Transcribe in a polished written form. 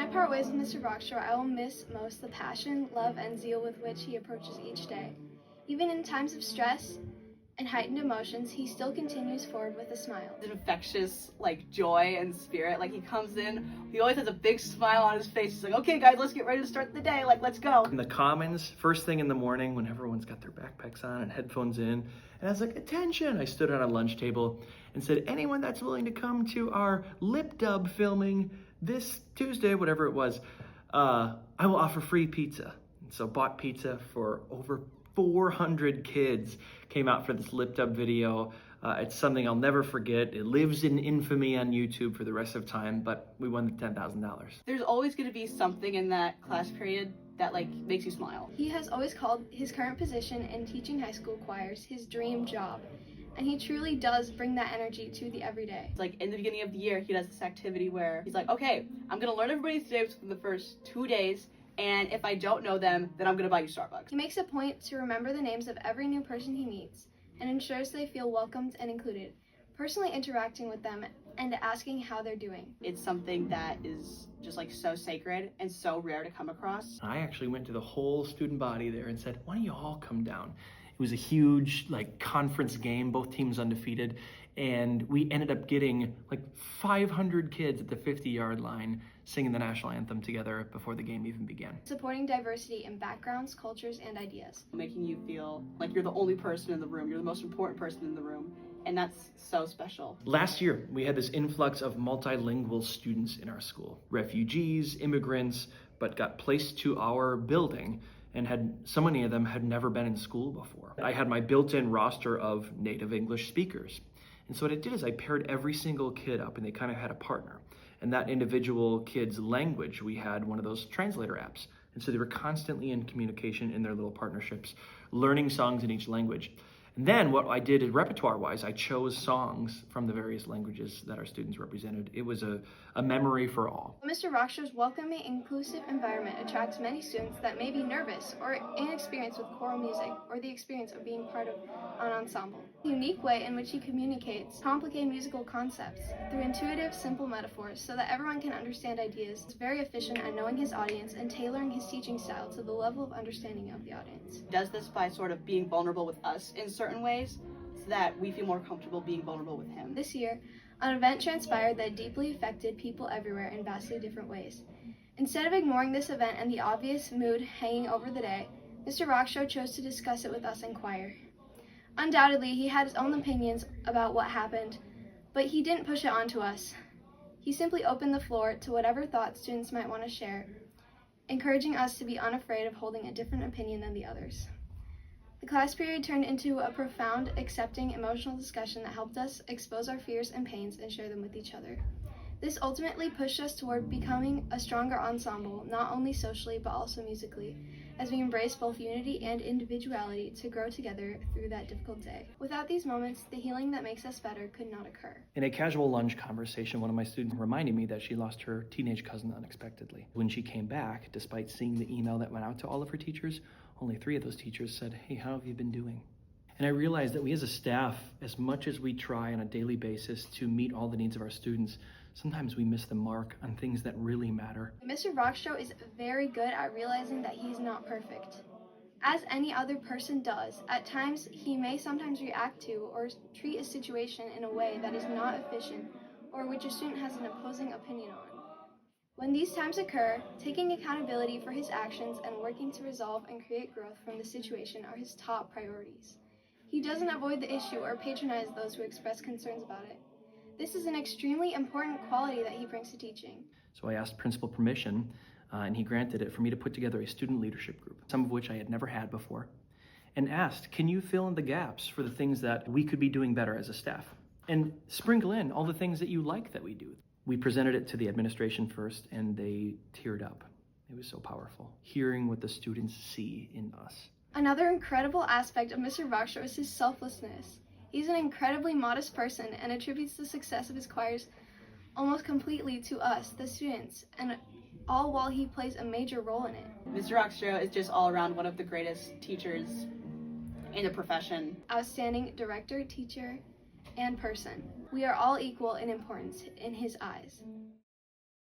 I part ways with Mr. Rockstroh, I will miss most the passion, love, and zeal with which he approaches each day. Even in times of stress and heightened emotions, he still continues forward with a smile. An infectious, joy and spirit. He comes in, he always has a big smile on his face. He's like, okay guys, let's get ready to start the day. Let's go. In the Commons, first thing in the morning when everyone's got their backpacks on and headphones in, and I was like, attention! I stood on a lunch table and said, anyone that's willing to come to our lip dub filming this Tuesday, whatever it was, I will offer free pizza. And so bought pizza for over 400 kids came out for this lip dub video. It's something I'll never forget. It lives in infamy on YouTube for the rest of time, but we won the $10,000. There's always going to be something in that class period that makes you smile. He has always called his current position in teaching high school choirs his dream job, and he truly does bring that energy to the everyday. In the beginning of the year, he does this activity where he's like, okay, I'm going to learn everybody's names for the first 2 days, and if I don't know them, then I'm going to buy you Starbucks. He makes a point to remember the names of every new person he meets and ensures they feel welcomed and included, personally interacting with them and asking how they're doing. It's something that is just so sacred and so rare to come across. I actually went to the whole student body there and said, why don't you all come down? It was a huge conference game, both teams undefeated, and we ended up getting 500 kids at the 50-yard line singing the national anthem together before the game even began. Supporting diversity in backgrounds, cultures, and ideas. Making you feel like you're the only person in the room, you're the most important person in the room, and that's so special. Last year, we had this influx of multilingual students in our school. Refugees, immigrants, but got placed to our building, and so many of them had never been in school before. I had my built-in roster of native English speakers. And so what I did is I paired every single kid up, and they kind of had a partner. And that individual kid's language, we had one of those translator apps. And so they were constantly in communication in their little partnerships, learning songs in each language. And then what I did repertoire-wise, I chose songs from the various languages that our students represented. It was a memory for all. Mr. Rockstrough's welcoming, inclusive environment attracts many students that may be nervous or inexperienced with choral music or the experience of being part of an ensemble. The unique way in which he communicates complicated musical concepts through intuitive, simple metaphors so that everyone can understand ideas is very efficient at knowing his audience and tailoring his teaching style to the level of understanding of the audience. He does this by sort of being vulnerable with us in certain ways so that we feel more comfortable being vulnerable with him. This year, an event transpired that deeply affected people everywhere in vastly different ways. Instead of ignoring this event and the obvious mood hanging over the day, Mr. Rockstroh chose to discuss it with us in choir. Undoubtedly, he had his own opinions about what happened, but he didn't push it onto us. He simply opened the floor to whatever thoughts students might want to share, encouraging us to be unafraid of holding a different opinion than the others. The class period turned into a profound, accepting, emotional discussion that helped us expose our fears and pains and share them with each other. This ultimately pushed us toward becoming a stronger ensemble, not only socially but also musically, as we embraced both unity and individuality to grow together through that difficult day. Without these moments, the healing that makes us better could not occur. In a casual lunch conversation, one of my students reminded me that she lost her teenage cousin unexpectedly. When she came back, despite seeing the email that went out to all of her teachers, only 3 of those teachers said, hey, how have you been doing? And I realized that we as a staff, as much as we try on a daily basis to meet all the needs of our students, sometimes we miss the mark on things that really matter. Mr. Rockstroh is very good at realizing that he's not perfect. As any other person does, at times he may sometimes react to or treat a situation in a way that is not efficient or which a student has an opposing opinion on. When these times occur, taking accountability for his actions and working to resolve and create growth from the situation are his top priorities. He doesn't avoid the issue or patronize those who express concerns about it. This is an extremely important quality that he brings to teaching. So I asked principal permission, and he granted it for me to put together a student leadership group, some of which I had never had before, and asked, can you fill in the gaps for the things that we could be doing better as a staff? And sprinkle in all the things that you like that we do. We presented it to the administration first, and they teared up. It was so powerful, hearing what the students see in us. Another incredible aspect of Mr. Rockstroh is his selflessness. He's an incredibly modest person and attributes the success of his choirs almost completely to us, the students, and all while he plays a major role in it. Mr. Rockstroh is just all around one of the greatest teachers in the profession. Outstanding director, teacher, and person. We are all equal in importance in his eyes.